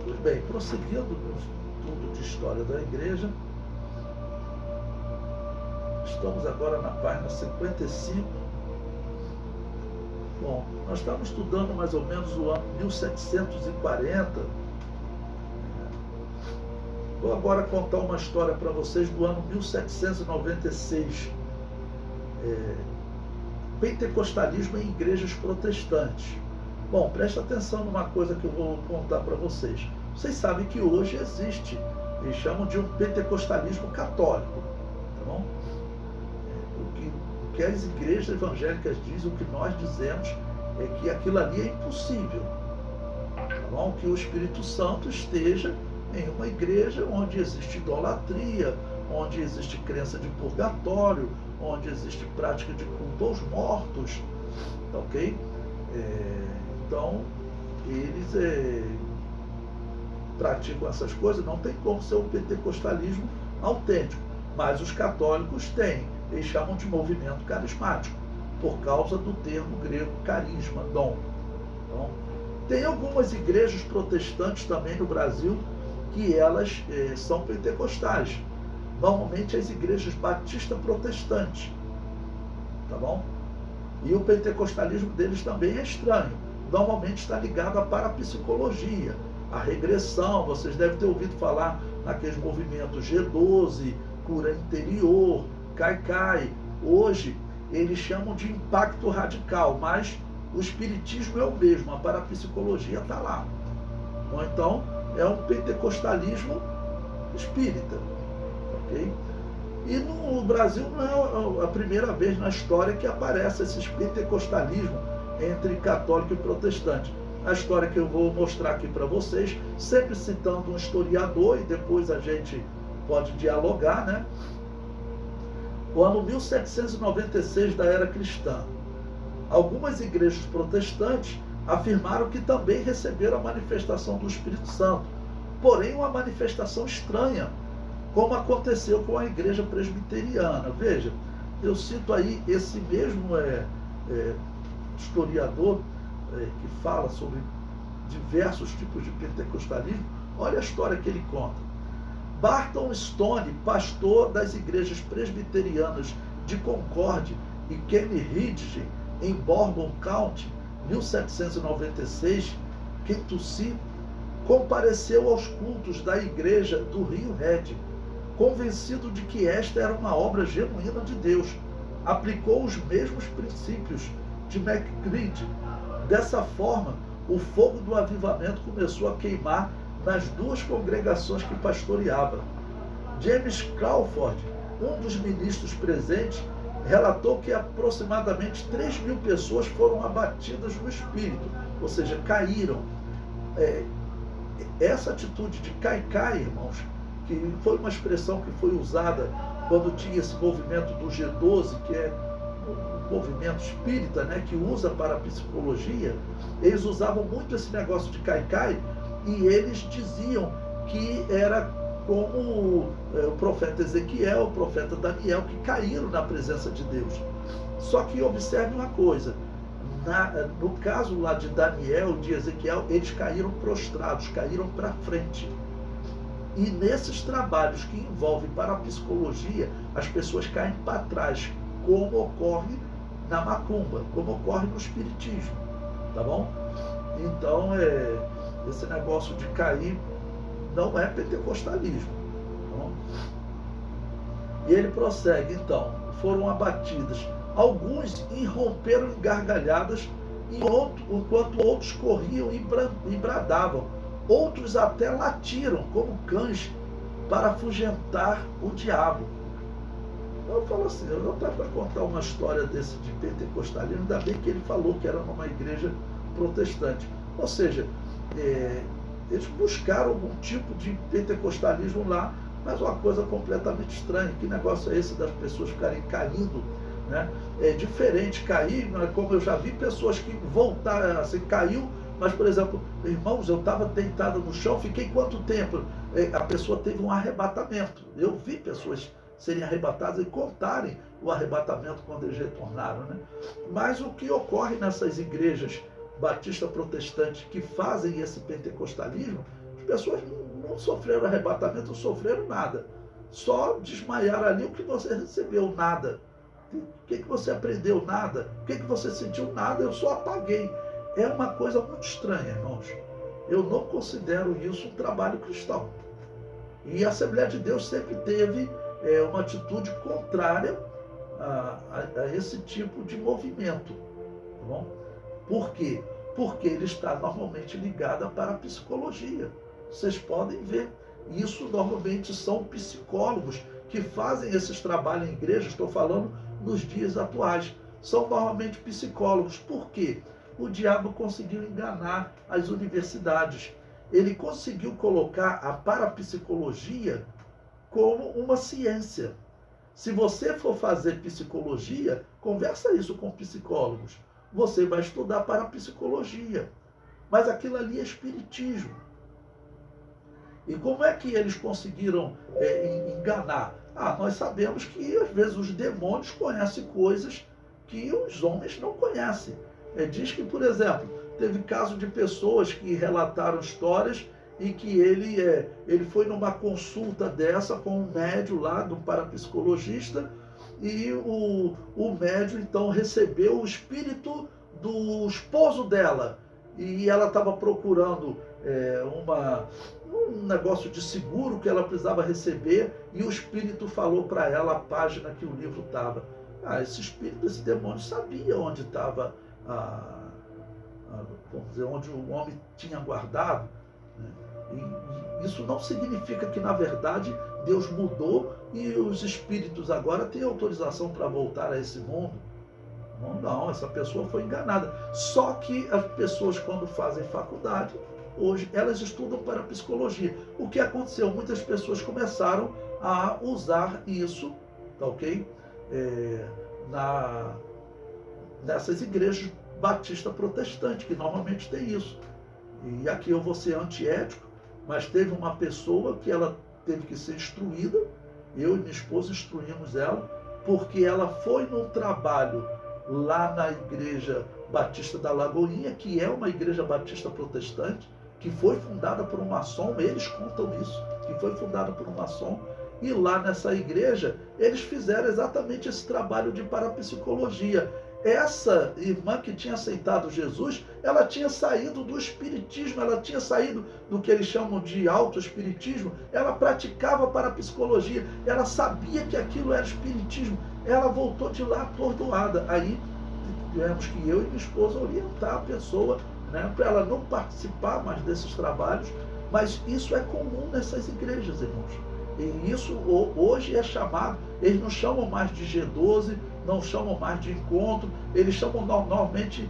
Pois bem, prosseguindo no estudo de história da igreja, estamos agora na página 55. Bom, nós estamos estudando mais ou menos o ano 1740. Vou agora contar uma história para vocês do ano 1796. Pentecostalismo em igrejas protestantes. Bom, presta atenção numa coisa que eu vou contar para vocês. Vocês sabem que hoje existe, eles chamam de um pentecostalismo católico, tá bom? O que as igrejas evangélicas dizem, o que nós dizemos, é que aquilo ali é impossível, tá bom? Que o Espírito Santo esteja em uma igreja onde existe idolatria, onde existe crença de purgatório, onde existe prática de culto aos mortos, ok? Então, eles praticam essas coisas, não tem como ser um pentecostalismo autêntico, mas os católicos têm, eles chamam de movimento carismático, por causa do termo grego carisma, dom. Então, tem algumas igrejas protestantes também no Brasil que elas são pentecostais, normalmente as igrejas batistas protestantes, tá bom? E o pentecostalismo deles também é estranho, normalmente está ligado à parapsicologia, à regressão. Vocês devem ter ouvido falar naqueles movimentos G12, cura interior, Cai-Cai. Hoje eles chamam de impacto radical, mas o espiritismo é o mesmo, a parapsicologia está lá. Ou então é um pentecostalismo espírita, ok? E no Brasil não é a primeira vez na história que aparece esse pentecostalismo entre católico e protestante. A história que eu vou mostrar aqui para vocês, sempre citando um historiador, e depois a gente pode dialogar, né? O ano 1796 da era cristã. Algumas igrejas protestantes afirmaram que também receberam a manifestação do Espírito Santo, porém uma manifestação estranha, como aconteceu com a igreja presbiteriana. Veja, eu cito aí esse mesmo historiador que fala sobre diversos tipos de pentecostalismo. Olha a história que ele conta. Barton Stone, pastor das igrejas presbiterianas de Concord e Kenny Ridge, em Bourbon County, 1796, Kentucky, compareceu aos cultos da igreja do Rio Red, convencido de que esta era uma obra genuína de Deus. Aplicou os mesmos princípios de McCreed. Dessa forma, o fogo do avivamento começou a queimar nas duas congregações que pastoreava. James Crawford, um dos ministros presentes, relatou que aproximadamente 3.000 pessoas foram abatidas no espírito, ou seja, caíram. Essa atitude de cai, irmãos, que foi uma expressão que foi usada quando tinha esse movimento do G12, que é um movimento espírita, né, que usa para a psicologia. Eles usavam muito esse negócio de cai, e eles diziam que era como o profeta Ezequiel, o profeta Daniel, que caíram na presença de Deus. Só que observe uma coisa, no caso lá de Daniel, de Ezequiel, eles caíram prostrados, caíram para frente. E nesses trabalhos que envolvem parapsicologia, as pessoas caem para trás, como ocorre na macumba, como ocorre no espiritismo, tá bom? Então, esse negócio de cair não é pentecostalismo, tá bom? E ele prossegue, então, foram abatidas. Alguns irromperam em gargalhadas, enquanto outros corriam e bradavam. Outros até latiram como cães para afugentar o diabo. Eu falo assim, eu não estava para contar uma história desse de pentecostalismo, ainda bem que ele falou que era numa igreja protestante. Ou seja, eles buscaram algum tipo de pentecostalismo lá, mas uma coisa completamente estranha. Que negócio é esse das pessoas ficarem caindo, né? É diferente cair, como eu já vi pessoas que voltaram, assim, caiu, mas, por exemplo, irmãos, eu estava deitado no chão, fiquei quanto tempo? A pessoa teve um arrebatamento. Eu vi pessoas serem arrebatadas e contarem o arrebatamento quando eles retornaram, né? Mas o que ocorre nessas igrejas batista protestantes que fazem esse pentecostalismo, as pessoas não sofreram arrebatamento, não sofreram nada. Só desmaiaram ali. O que você recebeu? Nada. O que você aprendeu? Nada. O que você sentiu? Nada. Eu só apaguei. É uma coisa muito estranha, irmãos. Eu não considero isso um trabalho cristão. E a Assembleia de Deus sempre teve uma atitude contrária a esse tipo de movimento. Tá bom? Por quê? Porque ele está normalmente ligado à parapsicologia. Vocês podem ver. Isso normalmente são psicólogos que fazem esses trabalhos em igreja. Estou falando nos dias atuais. São normalmente psicólogos. Por quê? O diabo conseguiu enganar as universidades. Ele conseguiu colocar a parapsicologia como uma ciência. Se você for fazer psicologia, conversa isso com psicólogos. Você vai estudar parapsicologia. Mas aquilo ali é espiritismo. E como é que eles conseguiram enganar? Nós sabemos que às vezes os demônios conhecem coisas que os homens não conhecem. Diz que, por exemplo, teve caso de pessoas que relataram histórias em que ele foi numa consulta dessa com um médium lá, de um parapsicologista, e o médium então recebeu o espírito do esposo dela. E ela estava procurando um negócio de seguro que ela precisava receber, e o espírito falou para ela a página que o livro estava. Esse espírito, esse demônio sabia onde estava, vamos dizer, onde o homem tinha guardado. Né? E isso não significa que, na verdade, Deus mudou e os espíritos agora têm autorização para voltar a esse mundo. Não, essa pessoa foi enganada. Só que as pessoas, quando fazem faculdade, hoje, elas estudam parapsicologia. O que aconteceu? Muitas pessoas começaram a usar isso, tá ok? Nessas igrejas batista protestantes, que normalmente tem isso. E aqui eu vou ser antiético, mas teve uma pessoa que ela teve que ser instruída, eu e minha esposa instruímos ela, porque ela foi num trabalho lá na igreja batista da Lagoinha, que é uma igreja batista protestante, que foi fundada por um maçom, eles contam isso, que foi fundada por um maçom, e lá nessa igreja eles fizeram exatamente esse trabalho de parapsicologia. Essa irmã que tinha aceitado Jesus, ela tinha saído do espiritismo, ela tinha saído do que eles chamam de autoespiritismo, ela praticava parapsicologia, ela sabia que aquilo era espiritismo, ela voltou de lá atordoada. Aí tivemos que eu e minha esposa orientar a pessoa, né, para ela não participar mais desses trabalhos, mas isso é comum nessas igrejas, irmãos. E isso hoje é chamado, eles não chamam mais de G12, não chamam mais de encontro, eles chamam normalmente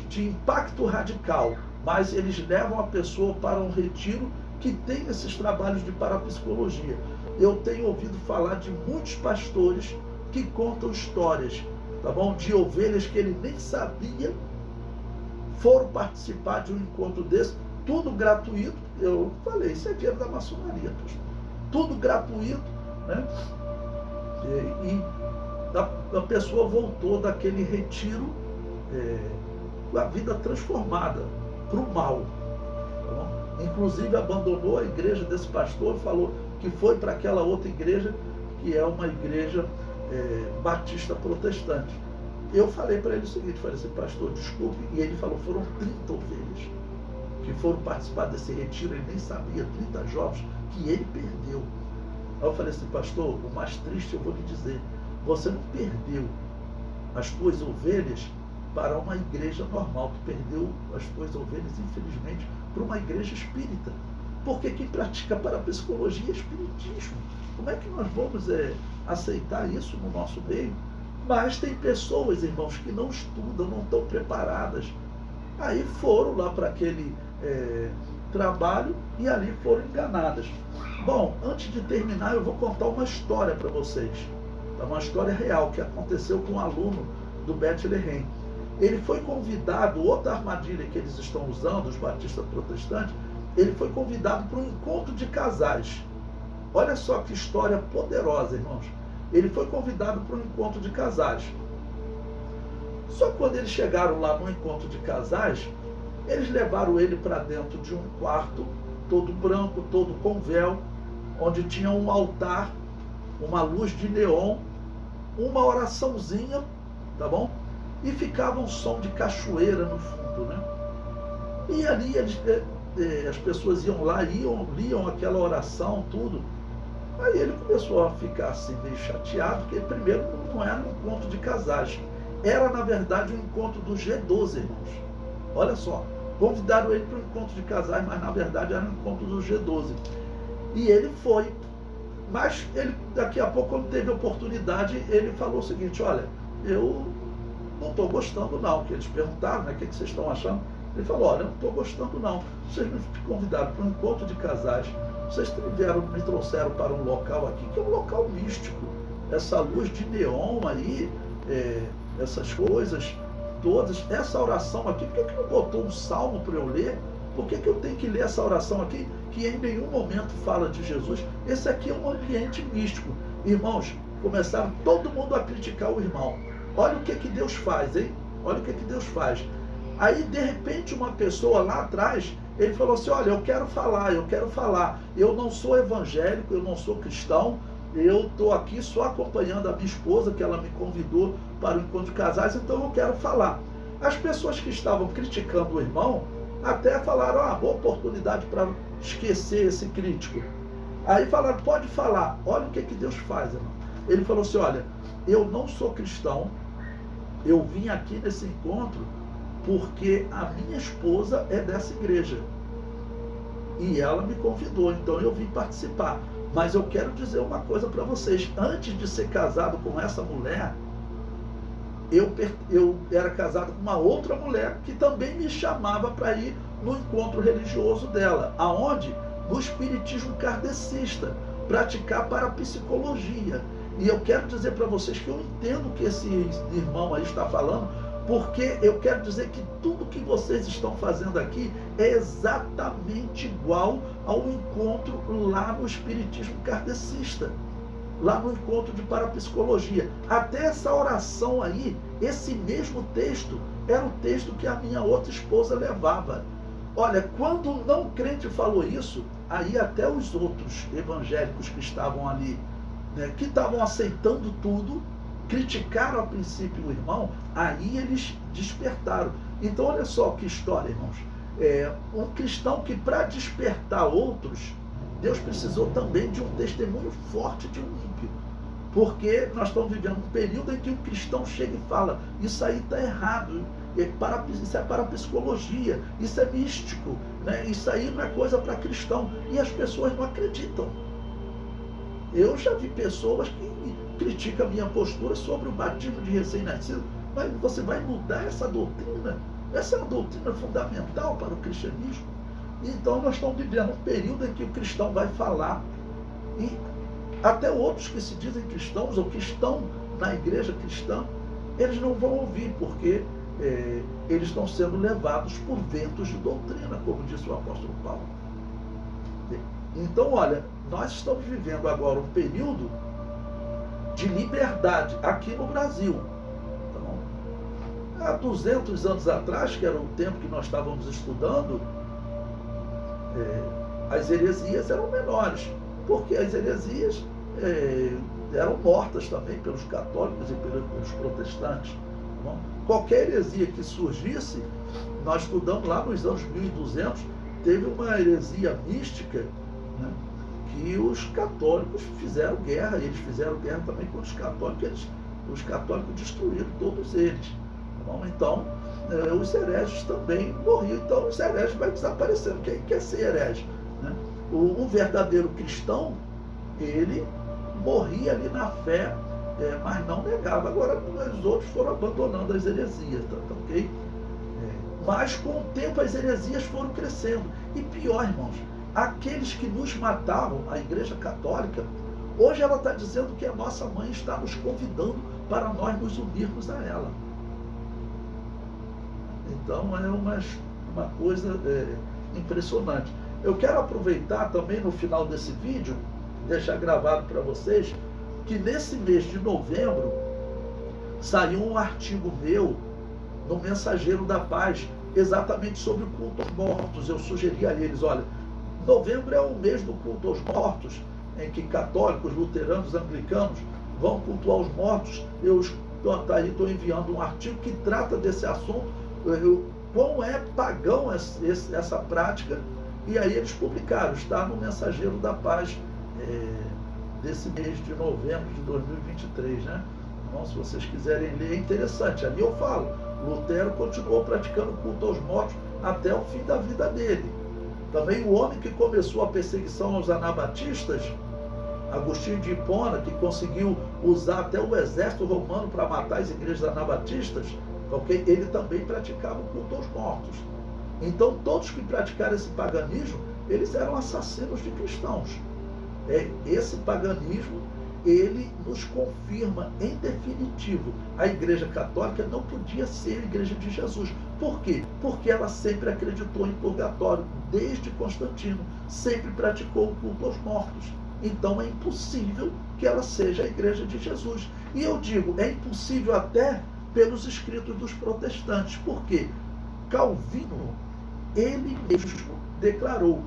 de impacto radical, mas eles levam a pessoa para um retiro que tem esses trabalhos de parapsicologia. Eu tenho ouvido falar de muitos pastores que contam histórias, tá bom? De ovelhas que ele nem sabia, foram participar de um encontro desse, tudo gratuito. Eu falei, isso é dinheiro da maçonaria, pastor. Tudo gratuito, né? E a pessoa voltou daquele retiro com a vida transformada para o mal. Tá bom? Inclusive abandonou a igreja desse pastor, falou que foi para aquela outra igreja, que é uma igreja batista protestante. Eu falei para ele o seguinte, falei assim, pastor, desculpe, e ele falou, foram 30 ovelhas que foram participar desse retiro, ele nem sabia, 30 jovens que ele perdeu. Aí eu falei assim, pastor, o mais triste eu vou lhe dizer, você não perdeu as tuas ovelhas para uma igreja normal, tu perdeu as tuas ovelhas, infelizmente, para uma igreja espírita. Porque quem pratica parapsicologia é espiritismo. Como é que nós vamos aceitar isso no nosso meio? Mas tem pessoas, irmãos, que não estudam, não estão preparadas. Aí foram lá para aquele trabalho e ali foram enganadas. Bom, antes de terminar, eu vou contar uma história para vocês. Uma história real que aconteceu com um aluno do Bethlehem. Ele foi convidado, outra armadilha que eles estão usando, os batistas protestantes, ele foi convidado para um encontro de casais. Olha só que história poderosa, irmãos. Ele foi convidado para um encontro de casais. Só que quando eles chegaram lá no encontro de casais, Eles levaram ele para dentro de um quarto, todo branco, todo com véu, onde tinha um altar, uma luz de neon, uma oraçãozinha, tá bom? E ficava um som de cachoeira no fundo, né? E ali as pessoas iam lá, liam aquela oração, tudo. Aí ele começou a ficar assim meio chateado, porque primeiro não era um encontro de casais, era na verdade um encontro do G12, irmãos. Olha só, convidaram ele para um encontro de casais, mas na verdade era um encontro do G12. E ele foi. Mas ele, daqui a pouco, quando teve oportunidade, ele falou o seguinte: olha, eu não estou gostando não. Que eles perguntaram, né, o que vocês estão achando? Ele falou: olha, eu não estou gostando não. Vocês me convidaram para um encontro de casais, vocês me trouxeram para um local aqui, que é um local místico. Essa luz de neon aí, essas coisas todas, essa oração aqui, por que não botou um salmo para eu ler? Por que eu tenho que ler essa oração aqui, que em nenhum momento fala de Jesus? Esse aqui é um ambiente místico. Irmãos, começaram todo mundo a criticar o irmão. Olha o que Deus faz, hein? Olha o que Deus faz. Aí, de repente, uma pessoa lá atrás, ele falou assim: olha, eu quero falar. Eu não sou evangélico, eu não sou cristão, eu estou aqui só acompanhando a minha esposa, que ela me convidou para o encontro de casais, então eu quero falar. As pessoas que estavam criticando o irmão até falaram: boa oportunidade para esquecer esse crítico. Aí falaram: pode falar. Olha o que Deus faz, irmão. Ele falou assim: olha, eu não sou cristão, eu vim aqui nesse encontro porque a minha esposa é dessa igreja e ela me convidou, então eu vim participar. Mas eu quero dizer uma coisa para vocês: antes de ser casado com essa mulher, eu era casado com uma outra mulher que também me chamava para ir no encontro religioso dela, aonde? No espiritismo kardecista, praticar parapsicologia. E eu quero dizer para vocês que eu entendo o que esse irmão aí está falando, porque eu quero dizer que tudo que vocês estão fazendo aqui é exatamente igual ao encontro lá no espiritismo kardecista, lá no encontro de parapsicologia. Até essa oração aí, esse mesmo texto, era o texto que a minha outra esposa levava. Olha, quando o não crente falou isso, aí até os outros evangélicos que estavam ali, né, que estavam aceitando tudo, criticaram a princípio o irmão, aí eles despertaram. Então olha só que história, irmãos. Um cristão que, para despertar outros, Deus precisou também de um testemunho forte de um ímpio. Porque nós estamos vivendo um período em que o cristão chega e fala: isso aí está errado, isso é parapsicologia, isso é místico, né? Isso aí não é coisa para cristão. E as pessoas não acreditam. Eu já vi pessoas que criticam a minha postura sobre o batismo de recém-nascido. Mas você vai mudar essa doutrina? Essa é uma doutrina fundamental para o cristianismo. Então nós estamos vivendo um período em que o cristão vai falar, e até outros que se dizem cristãos ou que estão na igreja cristã, eles não vão ouvir, porque eles estão sendo levados por ventos de doutrina, como disse o apóstolo Paulo. Então, olha, nós estamos vivendo agora um período de liberdade aqui no Brasil. Então, há 200 anos atrás, que era o tempo que nós estávamos estudando, as heresias eram menores, porque as heresias eram mortas também pelos católicos e pelos protestantes. Bom, qualquer heresia que surgisse, nós estudamos lá nos anos 1200, teve uma heresia mística, né, que os católicos fizeram guerra, e eles fizeram guerra também contra os católicos, os católicos destruíram todos eles. Bom, então, os hereges também morriam, então os hereges vão desaparecendo. Quem quer ser herege? Né? O verdadeiro cristão, ele morria ali na fé, mas não negava. Agora os outros foram abandonando as heresias, tá ok? Mas com o tempo as heresias foram crescendo. E pior, irmãos, aqueles que nos matavam, a Igreja Católica, hoje ela está dizendo que a nossa mãe está nos convidando para nós nos unirmos a ela. Então é uma coisa impressionante. Eu quero aproveitar também no final desse vídeo, deixar gravado para vocês, que nesse mês de novembro saiu um artigo meu no Mensageiro da Paz, exatamente sobre o culto aos mortos. Eu sugeri a eles, olha, novembro é o mês do culto aos mortos, em que católicos, luteranos, anglicanos vão cultuar os mortos. Eu estou enviando um artigo que trata desse assunto, quão é pagão essa prática, e aí eles publicaram, está no Mensageiro da Paz, desse mês de novembro de 2023, né? Então, se vocês quiserem ler, é interessante. Ali eu falo, Lutero continuou praticando culto aos mortos até o fim da vida dele. Também o homem que começou a perseguição aos anabatistas, Agostinho de Hipona, que conseguiu usar até o exército romano para matar as igrejas anabatistas, okay? Ele também praticava o culto aos mortos. Então, todos que praticaram esse paganismo, eles eram assassinos de cristãos. Esse paganismo, ele nos confirma, em definitivo, a Igreja Católica não podia ser a Igreja de Jesus. Por quê? Porque ela sempre acreditou em purgatório, desde Constantino, sempre praticou o culto aos mortos. Então é impossível que ela seja a Igreja de Jesus. E eu digo, é impossível até pelos escritos dos protestantes. Por quê? Calvino, ele mesmo declarou: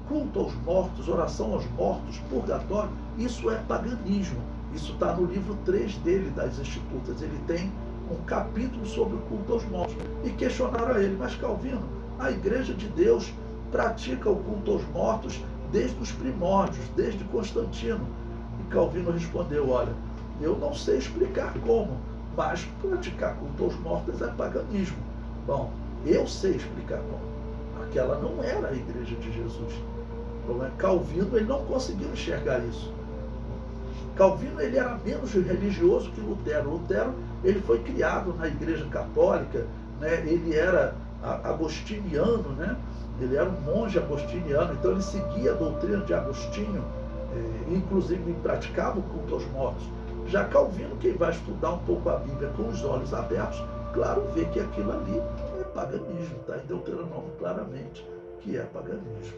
culto aos mortos, oração aos mortos, purgatório, isso é paganismo. Isso está no livro 3 dele, das Institutas. Ele tem um capítulo sobre o culto aos mortos. E questionaram a ele: mas Calvino, a Igreja de Deus pratica o culto aos mortos desde os primórdios, desde Constantino. E Calvino respondeu: olha, eu não sei explicar como, mas praticar culto aos mortos é paganismo. Bom, eu sei explicar como. Aquela não era a Igreja de Jesus. Calvino, ele não conseguiu enxergar isso. Calvino, ele era menos religioso que Lutero. Lutero, ele foi criado na Igreja Católica, né? Ele era agostiniano, né? Ele era um monge agostiniano, então ele seguia a doutrina de Agostinho, inclusive praticava o culto aos mortos. Já Calvino, quem vai estudar um pouco a Bíblia com os olhos abertos, claro, vê que aquilo ali é paganismo, está em Deuteronômio claramente que é paganismo.